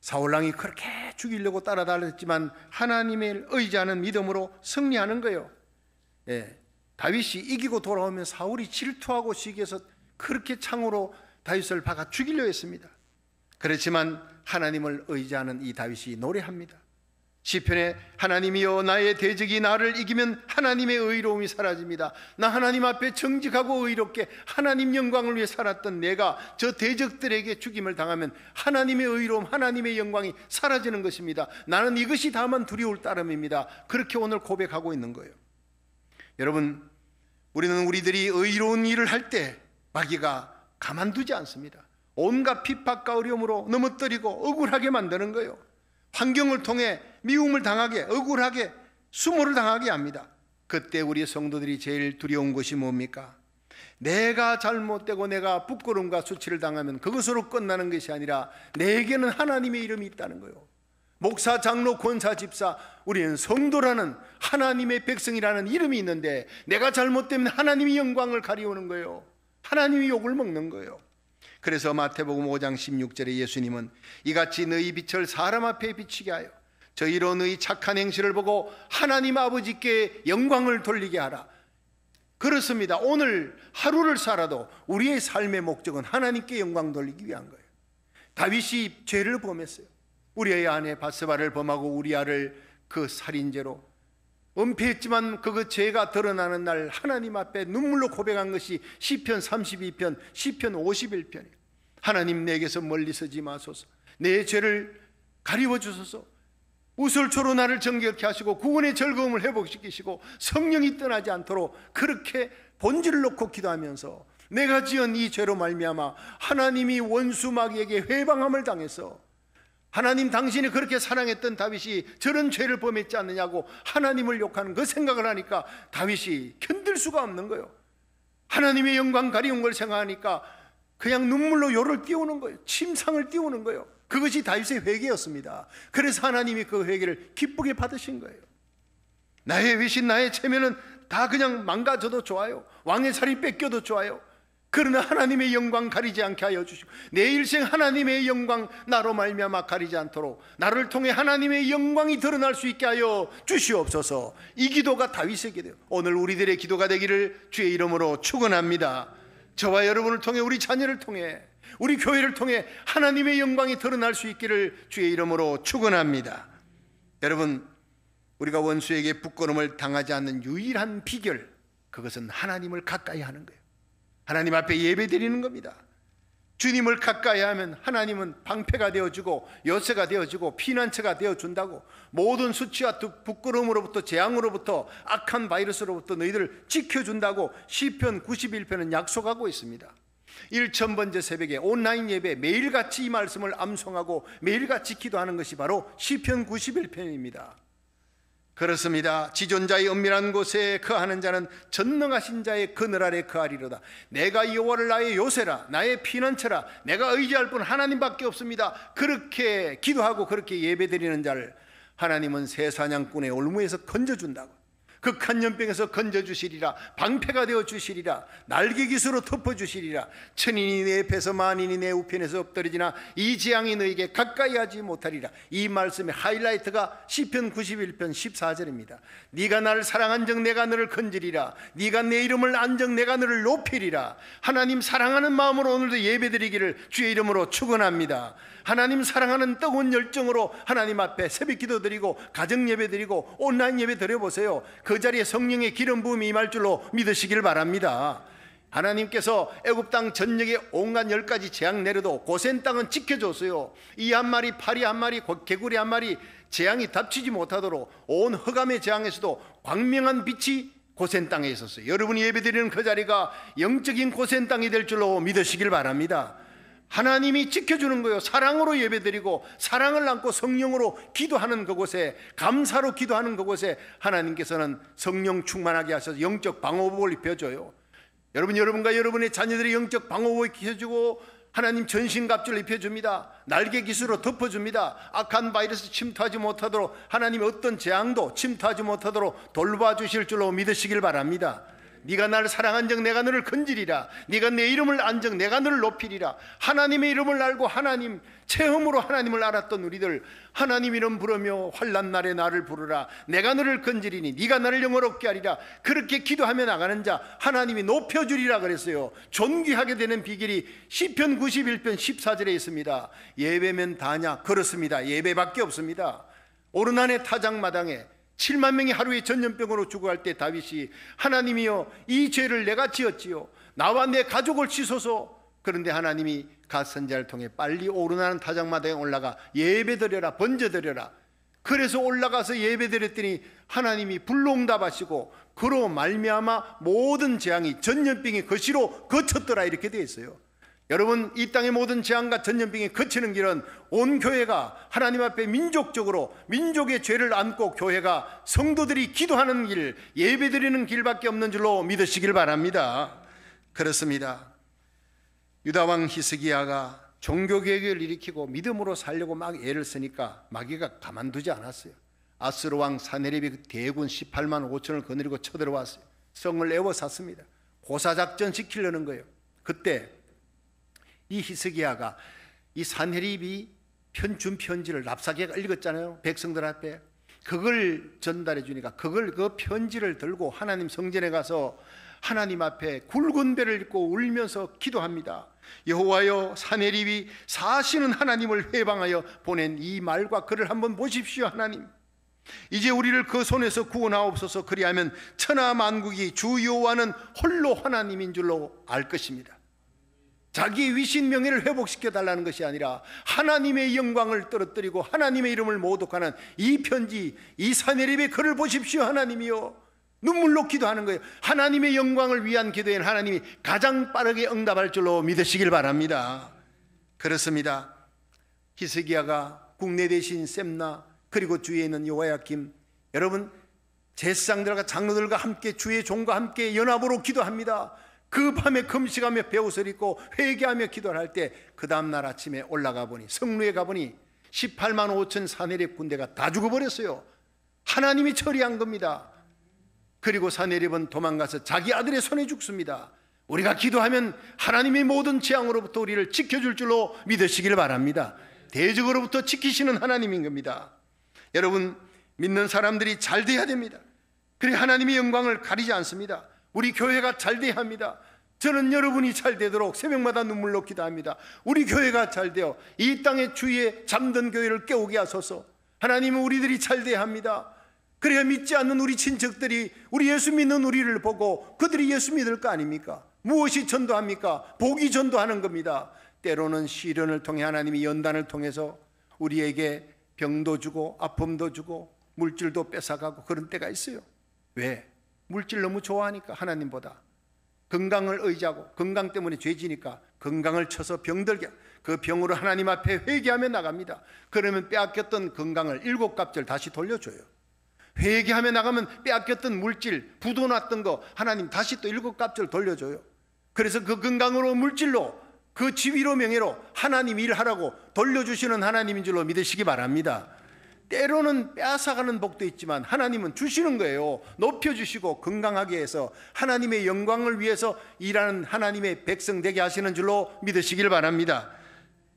사울왕이 그렇게 죽이려고 따라다녔지만 하나님을 의지하는 믿음으로 승리하는 거예요. 다윗이 이기고 돌아오면 사울이 질투하고 시기해서 그렇게 창으로 다윗을 박아 죽이려 했습니다. 그렇지만 하나님을 의지하는 이 다윗이 노래합니다. 시편에 하나님이여 나의 대적이 나를 이기면 하나님의 의로움이 사라집니다. 나 하나님 앞에 정직하고 의롭게 하나님 영광을 위해 살았던 내가 저 대적들에게 죽임을 당하면 하나님의 의로움, 하나님의 영광이 사라지는 것입니다. 나는 이것이 다만 두려울 따름입니다. 그렇게 오늘 고백하고 있는 거예요. 여러분, 우리는 우리들이 의로운 일을 할 때 마귀가 가만두지 않습니다. 온갖 핍박과 어려움으로 넘어뜨리고 억울하게 만드는 거예요. 환경을 통해 미움을 당하게, 억울하게, 수모를 당하게 합니다. 그때 우리 성도들이 제일 두려운 것이 뭡니까? 내가 잘못되고 내가 부끄러움과 수치를 당하면 그것으로 끝나는 것이 아니라 내게는 하나님의 이름이 있다는 거예요. 목사, 장로, 권사, 집사, 우리는 성도라는 하나님의 백성이라는 이름이 있는데 내가 잘못되면 하나님이 영광을 가리우는 거예요. 하나님이 욕을 먹는 거예요. 그래서 마태복음 5장 16절에 예수님은 이같이 너희 빛을 사람 앞에 비치게 하여 저희로 너희 착한 행실을 보고 하나님 아버지께 영광을 돌리게 하라. 그렇습니다. 오늘 하루를 살아도 우리의 삶의 목적은 하나님께 영광 돌리기 위한 거예요. 다윗이 죄를 범했어요. 우리의 아내 바스바를 범하고 우리아를 그 살인죄로 은폐했지만 그 죄가 드러나는 날 하나님 앞에 눈물로 고백한 것이 시편 32편, 시편 51편이에요. 하나님, 내게서 멀리 서지 마소서. 내 죄를 가리워 주소서. 우설초로 나를 정결케 하시고 구원의 즐거움을 회복시키시고 성령이 떠나지 않도록 그렇게 본질을 놓고 기도하면서 내가 지은 이 죄로 말미암아 하나님이 원수 마귀에게 회방함을 당해서, 하나님 당신이 그렇게 사랑했던 다윗이 저런 죄를 범했지 않느냐고 하나님을 욕하는 그 생각을 하니까 다윗이 견딜 수가 없는 거예요. 하나님의 영광 가리운 걸 생각하니까 그냥 눈물로 요를 띄우는 거예요. 침상을 띄우는 거예요. 그것이 다윗의 회개였습니다. 그래서 하나님이 그 회개를 기쁘게 받으신 거예요. 나의 외신, 나의 체면은 다 그냥 망가져도 좋아요. 왕의 살이 뺏겨도 좋아요. 그러나 하나님의 영광 가리지 않게 하여 주시고, 내 일생 하나님의 영광 나로 말미암아 가리지 않도록 나를 통해 하나님의 영광이 드러날 수 있게 하여 주시옵소서. 이 기도가 다윗의 기도예요. 오늘 우리들의 기도가 되기를 주의 이름으로 축원합니다. 저와 여러분을 통해, 우리 자녀를 통해, 우리 교회를 통해 하나님의 영광이 드러날 수 있기를 주의 이름으로 축원합니다. 여러분, 우리가 원수에게 부끄러움을 당하지 않는 유일한 비결, 그것은 하나님을 가까이 하는 거예요. 하나님 앞에 예배드리는 겁니다. 주님을 가까이 하면 하나님은 방패가 되어주고 요새가 되어주고 피난처가 되어준다고, 모든 수치와 부끄러움으로부터, 재앙으로부터, 악한 바이러스로부터 너희들을 지켜준다고 시편 91편은 약속하고 있습니다. 1000번째 새벽에 온라인 예배 매일같이 이 말씀을 암송하고 매일같이 기도하는 것이 바로 시편 91편입니다. 그렇습니다. 지존자의 은밀한 곳에 거하는 자는 전능하신 자의 그늘 아래 거하리로다. 내가 여호와를 나의 요새라, 나의 피난처라, 내가 의지할 분 하나님밖에 없습니다. 그렇게 기도하고 그렇게 예배드리는 자를 하나님은 새 사냥꾼의 올무에서 건져준다고, 극한 연병에서 건져주시리라, 방패가 되어주시리라, 날개깃으로 덮어주시리라. 천인이 내 옆에서 만인이 내 우편에서 엎드리지나 이 재앙이 너에게 가까이 하지 못하리라. 이 말씀의 하이라이트가 시편 91편 14절입니다. 네가 나를 사랑한 적 내가 너를 건지리라, 네가 내 이름을 안 적 내가 너를 높이리라. 하나님 사랑하는 마음으로 오늘도 예배드리기를 주의 이름으로 축원합니다. 하나님 사랑하는 뜨거운 열정으로 하나님 앞에 새벽 기도 드리고 가정 예배 드리고 온라인 예배 드려보세요. 그 자리에 성령의 기름 부음이 임할 줄로 믿으시길 바랍니다. 하나님께서 애굽 땅 전역에 온갖 10가지 재앙 내려도 고센 땅은 지켜줬어요. 이 한 마리, 파리 한 마리, 개구리 한 마리 재앙이 닥치지 못하도록 온 흑암의 재앙에서도 광명한 빛이 고센 땅에 있었어요. 여러분이 예배드리는 그 자리가 영적인 고센 땅이 될 줄로 믿으시길 바랍니다. 하나님이 지켜주는 거예요. 사랑으로 예배드리고 사랑을 안고 성령으로 기도하는 그곳에, 감사로 기도하는 그곳에 하나님께서는 성령 충만하게 하셔서 영적 방어복을 입혀줘요. 여러분과 여러분의 자녀들이 영적 방어복을 입혀주고 하나님 전신갑주를 입혀줍니다. 날개깃으로 덮어줍니다. 악한 바이러스 침투하지 못하도록, 하나님의 어떤 재앙도 침투하지 못하도록 돌봐주실 줄로 믿으시길 바랍니다. 네가 나를 사랑한 적 내가 너를 건지리라, 네가 내 이름을 안 적 내가 너를 높이리라. 하나님의 이름을 알고 하나님 체험으로 하나님을 알았던 우리들, 하나님 이름 부르며 환난 날에 나를 부르라, 내가 너를 건지리니 네가 나를 영화롭게 하리라. 그렇게 기도하며 나가는 자 하나님이 높여주리라 그랬어요. 존귀하게 되는 비결이 시편 91편 14절에 있습니다. 예배면 다냐? 그렇습니다. 예배밖에 없습니다. 오르난의 타작마당에 7만 명이 하루에 전염병으로 죽어갈 때 다윗이 하나님이여 이 죄를 내가 지었지요, 나와 내 가족을 치소서. 그런데 하나님이 갓 선지자를 통해 빨리 오르나는 타작마당에 올라가 예배드려라, 번제드려라. 그래서 올라가서 예배드렸더니 하나님이 불로 응답하시고 그로 말미암아 모든 재앙이, 전염병이 거시로 거쳤더라, 이렇게 되어 있어요. 여러분, 이 땅의 모든 재앙과 전염병이 거치는 길은 온 교회가 하나님 앞에 민족적으로 민족의 죄를 안고 교회가 성도들이 기도하는 길, 예배드리는 길밖에 없는 줄로 믿으시길 바랍니다. 그렇습니다. 유다왕 히스기야가 종교개혁을 일으키고 믿음으로 살려고 막 애를 쓰니까 마귀가 가만두지 않았어요. 아스르왕 사네립이 대군 18만 5천을 거느리고 쳐들어왔어요. 성을 에워쌌습니다. 고사작전 시키려는 거예요. 그때 이 히스기야가 이 사네립이 준 편지를 랍사게가 읽었잖아요. 백성들 앞에 그걸 전달해 주니까 그 편지를 들고 하나님 성전에 가서 하나님 앞에 굵은 배를 입고 울면서 기도합니다. 여호와여, 사네립이 사시는 하나님을 회방하여 보낸 이 말과 글을 한번 보십시오. 하나님, 이제 우리를 그 손에서 구원하옵소서. 그리하면 천하 만국이 주 여호와는 홀로 하나님인 줄로 알 것입니다. 자기의 위신 명예를 회복시켜 달라는 것이 아니라 하나님의 영광을 떨어뜨리고 하나님의 이름을 모독하는 이 편지, 이 사네립의 글을 보십시오. 하나님이여, 눈물로 기도하는 거예요. 하나님의 영광을 위한 기도에는 하나님이 가장 빠르게 응답할 줄로 믿으시길 바랍니다. 그렇습니다. 히스기야가 국내 대신 셈나, 그리고 주위에 있는 여호야김, 여러분 제사장들과 장로들과 함께 주의 종과 함께 연합으로 기도합니다. 그 밤에 금식하며 베옷을 입고 회개하며 기도를 할 때 그 다음날 아침에 올라가 보니, 성루에 가보니 18만 5천 사네립 군대가 다 죽어버렸어요. 하나님이 처리한 겁니다. 그리고 사네립은 도망가서 자기 아들의 손에 죽습니다. 우리가 기도하면 하나님의 모든 재앙으로부터 우리를 지켜줄 줄로 믿으시길 바랍니다. 대적으로부터 지키시는 하나님인 겁니다. 여러분, 믿는 사람들이 잘 돼야 됩니다. 그래 하나님의 영광을 가리지 않습니다. 우리 교회가 잘 돼야 합니다. 저는 여러분이 잘 되도록 새벽마다 눈물로 기도합니다. 우리 교회가 잘 되어 이 땅의 주위에 잠든 교회를 깨우게 하소서. 하나님은 우리들이 잘 돼야 합니다. 그래야 믿지 않는 우리 친척들이 우리 예수 믿는 우리를 보고 그들이 예수 믿을 거 아닙니까? 무엇이 전도합니까? 복이 전도하는 겁니다. 때로는 시련을 통해 하나님이 연단을 통해서 우리에게 병도 주고 아픔도 주고 물질도 뺏어가고 그런 때가 있어요. 왜? 물질 너무 좋아하니까. 하나님보다 건강을 의지하고 건강 때문에 죄지니까 건강을 쳐서 병들게, 그 병으로 하나님 앞에 회개하며 나갑니다. 그러면 빼앗겼던 건강을 7갑절 다시 돌려줘요. 회개하며 나가면 빼앗겼던 물질, 부도났던 거 하나님 다시 또 7갑절 돌려줘요. 그래서 그 건강으로 물질로 그 지위로 명예로 하나님 일하라고 돌려주시는 하나님인 줄로 믿으시기 바랍니다. 때로는 빼앗아가는 복도 있지만 하나님은 주시는 거예요. 높여주시고 건강하게 해서 하나님의 영광을 위해서 일하는 하나님의 백성 되게 하시는 줄로 믿으시길 바랍니다.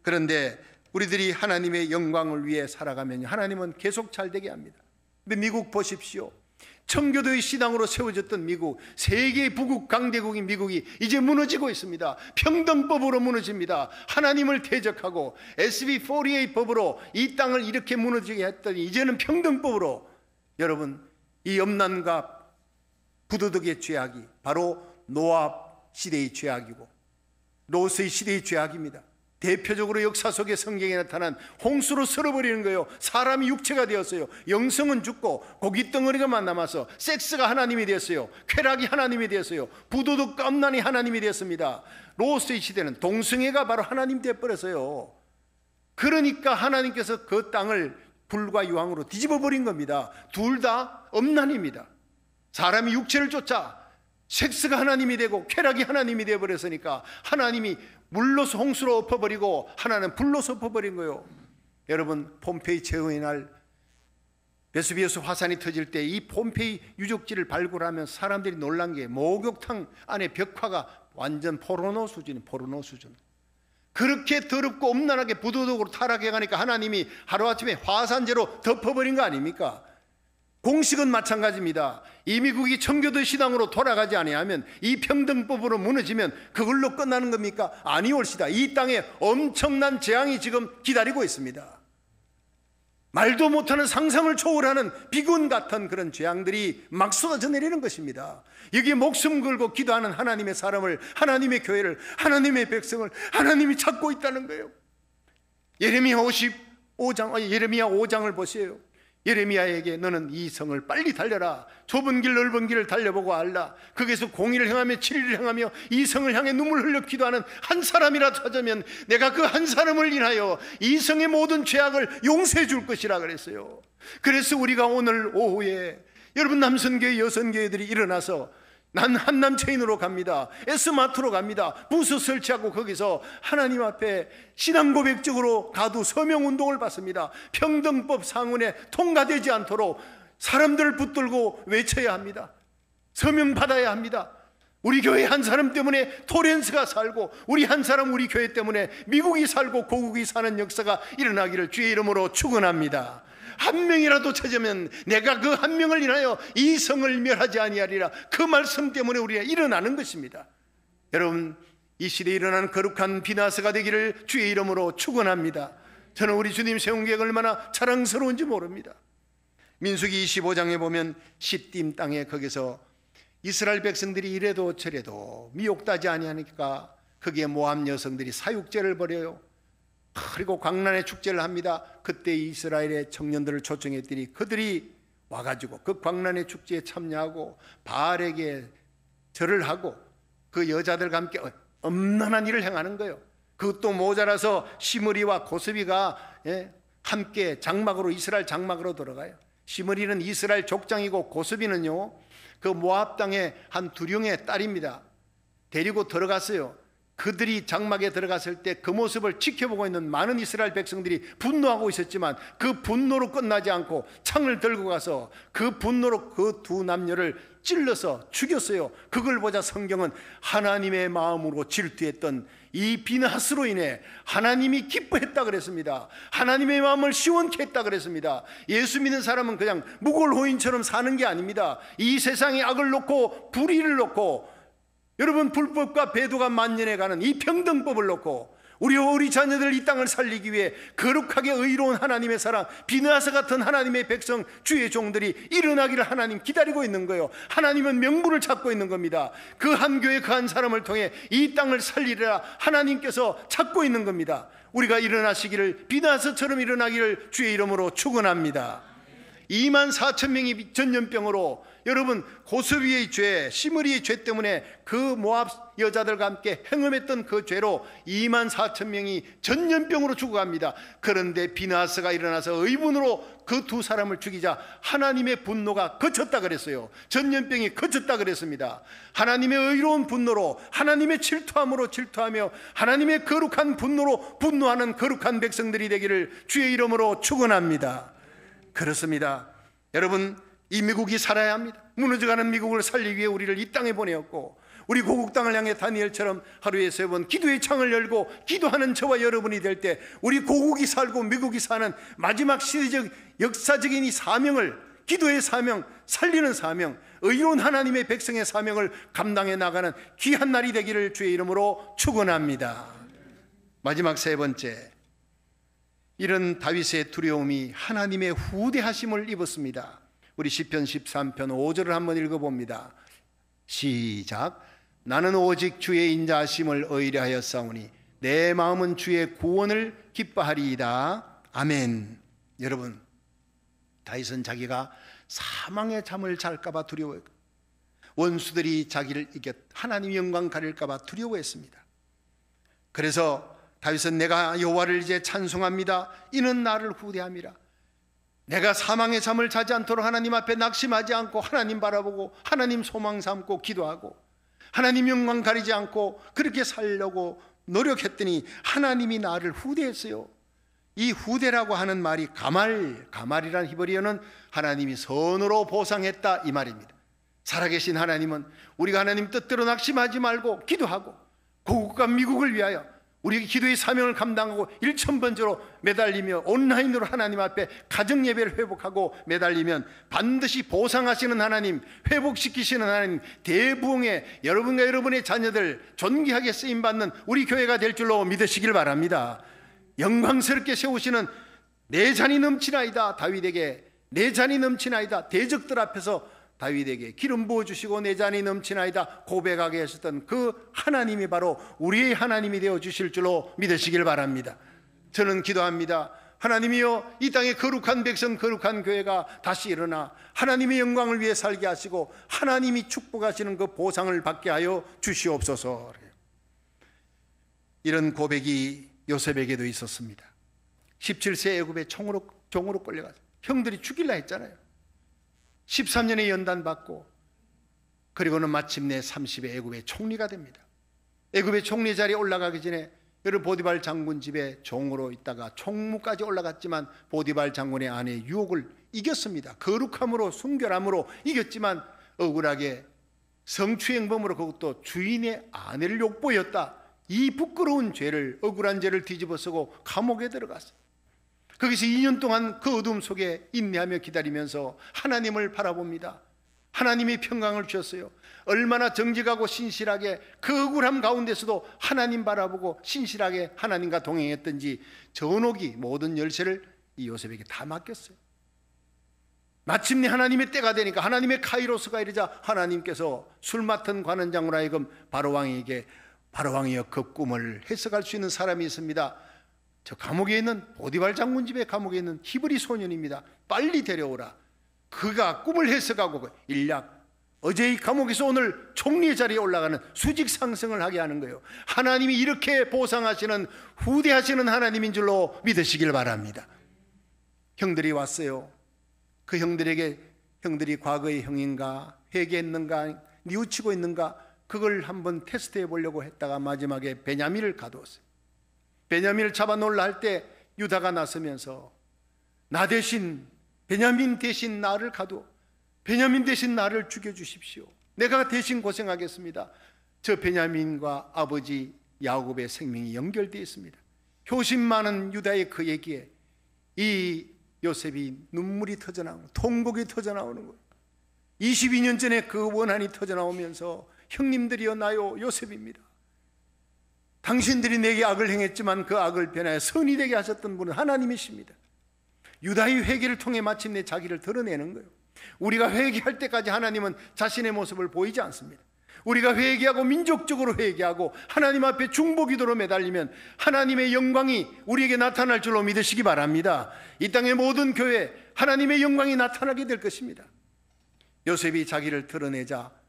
그런데 우리들이 하나님의 영광을 위해 살아가면 하나님은 계속 잘 되게 합니다. 근데 미국 보십시오. 청교도의 신앙으로 세워졌던 미국, 세계의 부국 강대국인 미국이 이제 무너지고 있습니다. 평등법으로 무너집니다. 하나님을 대적하고 SB48 법으로 이 땅을 이렇게 무너지게 했더니 이제는 평등법으로, 여러분, 이 염난과 부도덕의 죄악이 바로 노아 시대의 죄악이고 롯의 시대의 죄악입니다. 대표적으로 역사 속에 성경에 나타난 홍수로 쓸어버리는 거예요. 사람이 육체가 되었어요. 영성은 죽고 고깃덩어리가만 남아서 섹스가 하나님이 되었어요. 쾌락이 하나님이 되었어요. 부도덕과 음란이 하나님이 되었습니다. 롯의 시대는 동성애가 바로 하나님 되어버렸어요. 그러니까 하나님께서 그 땅을 불과 유황으로 뒤집어 버린 겁니다. 둘 다 음란입니다. 사람이 육체를 쫓아 섹스가 하나님이 되고 쾌락이 하나님이 되어버렸으니까 하나님이 물로서 홍수로 엎어버리고 하나는 불로서 엎어버린 거예요. 여러분, 폼페이 제후의 날 베수비우스 화산이 터질 때 이 폼페이 유적지를 발굴하면 사람들이 놀란 게 목욕탕 안에 벽화가 완전 포르노 수준. 그렇게 더럽고 음란하게 부도덕으로 타락해 가니까 하나님이 하루아침에 화산재로 덮어버린 거 아닙니까? 공식은 마찬가지입니다. 이 미국이 청교도 신앙으로 돌아가지 아니하면, 이 평등법으로 무너지면 그걸로 끝나는 겁니까? 아니올시다. 이 땅에 엄청난 재앙이 지금 기다리고 있습니다. 말도 못하는 상상을 초월하는 비군 같은 그런 재앙들이 막 쏟아져 내리는 것입니다. 여기에 목숨 걸고 기도하는 하나님의 사람을, 하나님의 교회를, 하나님의 백성을 하나님이 찾고 있다는 거예요. 예레미야 5장을 보세요. 예레미야에게 너는 이 성을 빨리 달려라. 좁은 길 넓은 길을 달려보고 알라. 거기서 공의를 행하며 진리를 행하며 이 성을 향해 눈물 흘려 기도하는 한 사람이라 찾으면 내가 그 한 사람을 인하여 이 성의 모든 죄악을 용서해 줄 것이라 그랬어요. 그래서 우리가 오늘 오후에 여러분 남선교회 여선교회들이 일어나서 난 한남체인으로 갑니다. S마트로 갑니다. 부서 설치하고 거기서 하나님 앞에 신앙 고백적으로 가두 서명운동을 받습니다. 평등법 상원에 통과되지 않도록 사람들을 붙들고 외쳐야 합니다. 서명 받아야 합니다. 우리 교회 한 사람 때문에 토렌스가 살고, 우리 한 사람 우리 교회 때문에 미국이 살고 고국이 사는 역사가 일어나기를 주의 이름으로 축원합니다. 한 명이라도 찾으면 내가 그 한 명을 인하여 이 성을 멸하지 아니하리라. 그 말씀 때문에 우리가 일어나는 것입니다. 여러분, 이 시대에 일어나는 거룩한 비나스가 되기를 주의 이름으로 축원합니다. 저는 우리 주님 세운 계획 얼마나 자랑스러운지 모릅니다. 민수기 25장에 보면 시딤 땅에 거기서 이스라엘 백성들이 이래도 저래도 미혹하지 아니하니까 거기에 모압 여성들이 사육제를 벌여요. 그리고 광란의 축제를 합니다. 그때 이스라엘의 청년들을 초청했더니 그들이 와가지고 그 광란의 축제에 참여하고 바알에게 절을 하고 그 여자들과 함께 엄난한 일을 행하는 거예요. 그것도 모자라서 시므리와 고스비가 함께 장막으로, 이스라엘 장막으로 들어가요. 시므리는 이스라엘 족장이고 고스비는요 그 모압 땅의 한 두령의 딸입니다. 데리고 들어갔어요. 그들이 장막에 들어갔을 때 그 모습을 지켜보고 있는 많은 이스라엘 백성들이 분노하고 있었지만 그 분노로 끝나지 않고 창을 들고 가서 그 분노로 그 두 남녀를 찔러서 죽였어요. 그걸 보자 성경은 하나님의 마음으로 질투했던 이 비나스로 인해 하나님이 기뻐했다 그랬습니다. 하나님의 마음을 시원케 했다 그랬습니다. 예수 믿는 사람은 그냥 무골호인처럼 사는 게 아닙니다. 이 세상에 악을 놓고 불의를 놓고 여러분 불법과 배도가 만연해 가는 이 평등법을 놓고 우리 자녀들 이 땅을 살리기 위해 거룩하게 의로운 하나님의 사랑 비나스 같은 하나님의 백성 주의 종들이 일어나기를 하나님 기다리고 있는 거예요. 하나님은 명분을 찾고 있는 겁니다. 그 한 교회 그 한 사람을 통해 이 땅을 살리리라 하나님께서 찾고 있는 겁니다. 우리가 일어나시기를 비나스처럼 일어나기를 주의 이름으로 축원합니다. 24,000명이 전염병으로 여러분 고스비의 죄, 시므리의 죄 때문에 그 모압 여자들과 함께 행음했던 그 죄로 24,000명이 전염병으로 죽어갑니다. 그런데 비나스가 일어나서 의분으로 그 두 사람을 죽이자 하나님의 분노가 그쳤다 그랬어요. 전염병이 그쳤다 그랬습니다. 하나님의 의로운 분노로 하나님의 질투함으로 질투하며 하나님의 거룩한 분노로 분노하는 거룩한 백성들이 되기를 주의 이름으로 축원합니다. 그렇습니다. 여러분 이 미국이 살아야 합니다. 무너져가는 미국을 살리기 위해 우리를 이 땅에 보내었고 우리 고국 땅을 향해 다니엘처럼 하루에 3번 기도의 창을 열고 기도하는 저와 여러분이 될 때 우리 고국이 살고 미국이 사는 마지막 시대적 역사적인 이 사명을 기도의 사명, 살리는 사명, 의로운 하나님의 백성의 사명을 감당해 나가는 귀한 날이 되기를 주의 이름으로 축원합니다. 마지막 3번째, 이런 다윗의 두려움이 하나님의 후대하심을 입었습니다. 우리 시편 13편 5절을 한번 읽어봅니다. 시작. 나는 오직 주의 인자하심을 의뢰하여 싸우니 내 마음은 주의 구원을 기뻐하리이다. 아멘. 여러분 다윗은 자기가 사망의 잠을 잘까봐 두려워했고 원수들이 자기를 이겨 하나님 영광 가릴까봐 두려워했습니다. 그래서 다윗은 내가 여호와를 이제 찬송합니다. 이는 나를 후대함이라. 내가 사망의 잠을 자지 않도록 하나님 앞에 낙심하지 않고 하나님 바라보고 하나님 소망 삼고 기도하고 하나님 영광 가리지 않고 그렇게 살려고 노력했더니 하나님이 나를 후대했어요. 이 후대라고 하는 말이 가말이라는 히브리어는 하나님이 선으로 보상했다 이 말입니다. 살아계신 하나님은 우리가 하나님 뜻대로 낙심하지 말고 기도하고 고국과 미국을 위하여 우리 기도의 사명을 감당하고 1000번째로 매달리며 온라인으로 하나님 앞에 가정 예배를 회복하고 매달리면 반드시 보상하시는 하나님, 회복시키시는 하나님, 대부흥의 여러분과 여러분의 자녀들 존귀하게 쓰임받는 우리 교회가 될 줄로 믿으시길 바랍니다. 영광스럽게 세우시는 내 잔이 넘치나이다. 다윗에게 내 잔이 넘치나이다. 대적들 앞에서 다윗에게 기름 부어주시고 내 잔이 넘치나이다 고백하게 하셨던 그 하나님이 바로 우리의 하나님이 되어주실 줄로 믿으시길 바랍니다. 저는 기도합니다. 하나님이여 이 땅의 거룩한 백성 거룩한 교회가 다시 일어나 하나님의 영광을 위해 살게 하시고 하나님이 축복하시는 그 보상을 받게 하여 주시옵소서. 이런 고백이 요셉에게도 있었습니다. 17세 애굽에 종으로 끌려가서 형들이 죽일라 했잖아요. 13년의 연단 받고 그리고는 마침내 30의 애굽의 총리가 됩니다. 애굽의 총리 자리에 올라가기 전에 여러분 보디발 장군 집에 종으로 있다가 총무까지 올라갔지만 보디발 장군의 아내의 유혹을 이겼습니다. 거룩함으로 순결함으로 이겼지만 억울하게 성추행범으로 그것도 주인의 아내를 욕보였다. 이 부끄러운 죄를 억울한 죄를 뒤집어쓰고 감옥에 들어갔어요. 거기서 2년 동안 그 어둠 속에 인내하며 기다리면서 하나님을 바라봅니다. 하나님이 평강을 주셨어요. 얼마나 정직하고 신실하게 그 억울함 가운데서도 하나님 바라보고 신실하게 하나님과 동행했던지 전옥이 모든 열쇠를 이 요셉에게 다 맡겼어요. 마침내 하나님의 때가 되니까 하나님의 카이로스가 이르자 하나님께서 술 맡은 관원장으로 하여금 바로왕에게 바로왕이여 그 꿈을 해석할 수 있는 사람이 있습니다. 저 감옥에 있는 보디발 장군 집의 감옥에 있는 히브리 소년입니다. 빨리 데려오라. 그가 꿈을 해석하고 일약 어제 이 감옥에서 오늘 총리의 자리에 올라가는 수직 상승을 하게 하는 거예요. 하나님이 이렇게 보상하시는 후대하시는 하나님인 줄로 믿으시길 바랍니다. 형들이 왔어요. 그 형들에게 형들이 과거의 형인가 회개했는가 뉘우치고 있는가 그걸 한번 테스트해 보려고 했다가 마지막에 베냐민을 가두었어요. 베냐민을 잡아 놓으려 할 때 유다가 나서면서 나 대신, 베냐민 대신 나를 가두어, 베냐민 대신 나를 죽여주십시오. 내가 대신 고생하겠습니다. 저 베냐민과 아버지 야곱의 생명이 연결되어 있습니다. 효심 많은 유다의 그 얘기에 이 요셉이 눈물이 터져나오고 통곡이 터져나오는 거예요. 22년 전에 그 원한이 터져나오면서 형님들이여 나요 요셉입니다. 당신들이 내게 악을 행했지만 그 악을 변하여 선이 되게 하셨던 분은 하나님이십니다. 유다의 회개를 통해 마침내 자기를 드러내는 거예요. 우리가 회개할 때까지 하나님은 자신의 모습을 보이지 않습니다. 우리가 회개하고 민족적으로 회개하고 하나님 앞에 중보기도로 매달리면 하나님의 영광이 우리에게 나타날 줄로 믿으시기 바랍니다. 이 땅의 모든 교회에 하나님의 영광이 나타나게 될 것입니다. 요셉이 자기를 드러내자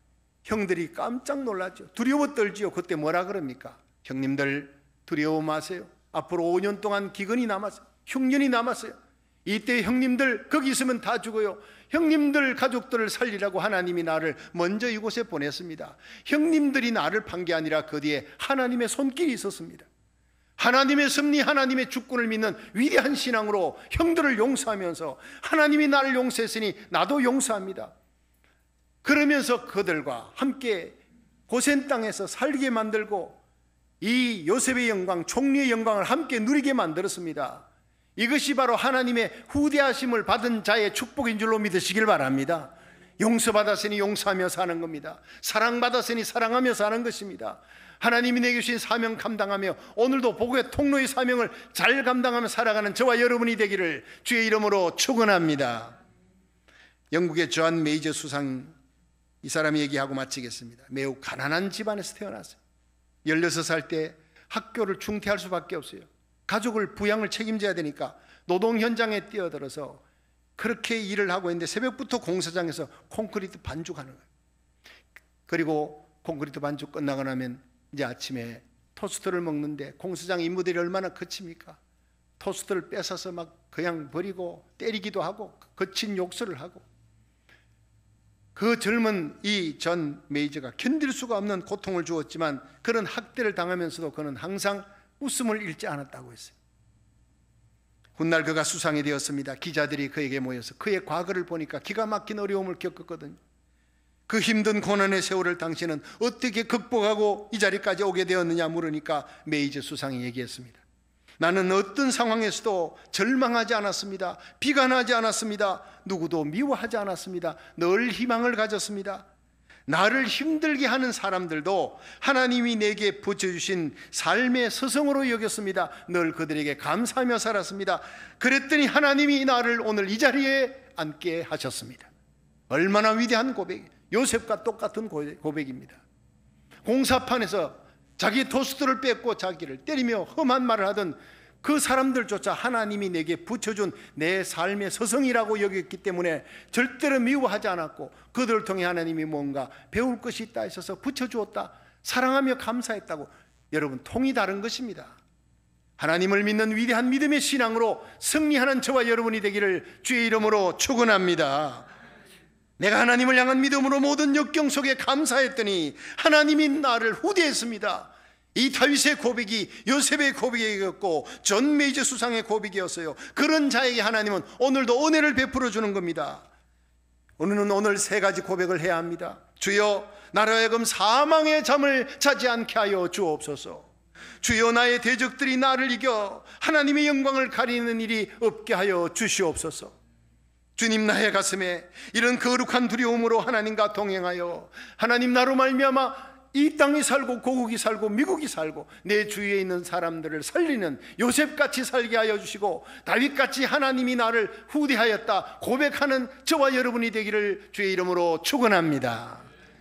형들이 깜짝 놀랐죠. 두려워 떨지요. 그때 뭐라 그럽니까? 형님들 두려워 마세요. 앞으로 5년 동안 기근이 남았어요. 흉년이 남았어요. 이때 형님들 거기 있으면 다 죽어요. 형님들 가족들을 살리라고 하나님이 나를 먼저 이곳에 보냈습니다. 형님들이 나를 판 게 아니라 그 뒤에 하나님의 손길이 있었습니다. 하나님의 섭리, 하나님의 주권을 믿는 위대한 신앙으로 형들을 용서하면서 하나님이 나를 용서했으니 나도 용서합니다. 그러면서 그들과 함께 고센 땅에서 살게 만들고 이 요셉의 영광, 총리의 영광을 함께 누리게 만들었습니다. 이것이 바로 하나님의 후대하심을 받은 자의 축복인 줄로 믿으시길 바랍니다. 용서받았으니 용서하며 사는 겁니다. 사랑받았으니 사랑하며 사는 것입니다. 하나님이 내게 주신 사명 감당하며 오늘도 복음의 통로의 사명을 잘 감당하며 살아가는 저와 여러분이 되기를 주의 이름으로 축원합니다. 영국의 존 메이저 수상, 이 사람 얘기하고 마치겠습니다. 매우 가난한 집안에서 태어났어요. 16살 때 학교를 중퇴할 수밖에 없어요. 가족을 부양을 책임져야 되니까 노동 현장에 뛰어들어서 그렇게 일을 하고 있는데 새벽부터 공사장에서 콘크리트 반죽하는 거예요. 그리고 콘크리트 반죽 끝나고 나면 이제 아침에 토스트를 먹는데 공사장 인부들이 얼마나 거칩니까? 토스트를 뺏어서 막 그냥 버리고 때리기도 하고 거친 욕설을 하고, 그 젊은 이 존 메이저가 견딜 수가 없는 고통을 주었지만 그런 학대를 당하면서도 그는 항상 웃음을 잃지 않았다고 했어요. 훗날 그가 수상이 되었습니다. 기자들이 그에게 모여서 그의 과거를 보니까 기가 막힌 어려움을 겪었거든요. 그 힘든 고난의 세월을 당신은 어떻게 극복하고 이 자리까지 오게 되었느냐 물으니까 메이저 수상이 얘기했습니다. 나는 어떤 상황에서도 절망하지 않았습니다. 비관하지 않았습니다. 누구도 미워하지 않았습니다. 늘 희망을 가졌습니다. 나를 힘들게 하는 사람들도 하나님이 내게 붙여주신 삶의 서성으로 여겼습니다. 늘 그들에게 감사하며 살았습니다. 그랬더니 하나님이 나를 오늘 이 자리에 앉게 하셨습니다. 얼마나 위대한 고백, 요셉과 똑같은 고백입니다. 공사판에서 자기 토스트를 뺏고 자기를 때리며 험한 말을 하던 그 사람들조차 하나님이 내게 붙여준 내 삶의 서성이라고 여겼기 때문에 절대로 미워하지 않았고, 그들을 통해 하나님이 뭔가 배울 것이 있다 해서 붙여주었다, 사랑하며 감사했다고. 여러분, 통이 다른 것입니다. 하나님을 믿는 위대한 믿음의 신앙으로 승리하는 저와 여러분이 되기를 주의 이름으로 축원합니다. 내가 하나님을 향한 믿음으로 모든 역경 속에 감사했더니 하나님이 나를 후대했습니다. 이 다윗의 고백이 요셉의 고백이었고 존 메이저 수상의 고백이었어요. 그런 자에게 하나님은 오늘도 은혜를 베풀어 주는 겁니다. 우리는 오늘 세 가지 고백을 해야 합니다. 주여, 나로 하여금 사망의 잠을 자지 않게 하여 주옵소서. 주여, 나의 대적들이 나를 이겨 하나님의 영광을 가리는 일이 없게 하여 주시옵소서. 주님, 나의 가슴에 이런 거룩한 두려움으로 하나님과 동행하여 하나님, 나로 말미암아 이 땅이 살고 고국이 살고 미국이 살고 내 주위에 있는 사람들을 살리는 요셉같이 살게 하여 주시고 다윗같이 하나님이 나를 후대하였다 고백하는 저와 여러분이 되기를 주의 이름으로 축원합니다.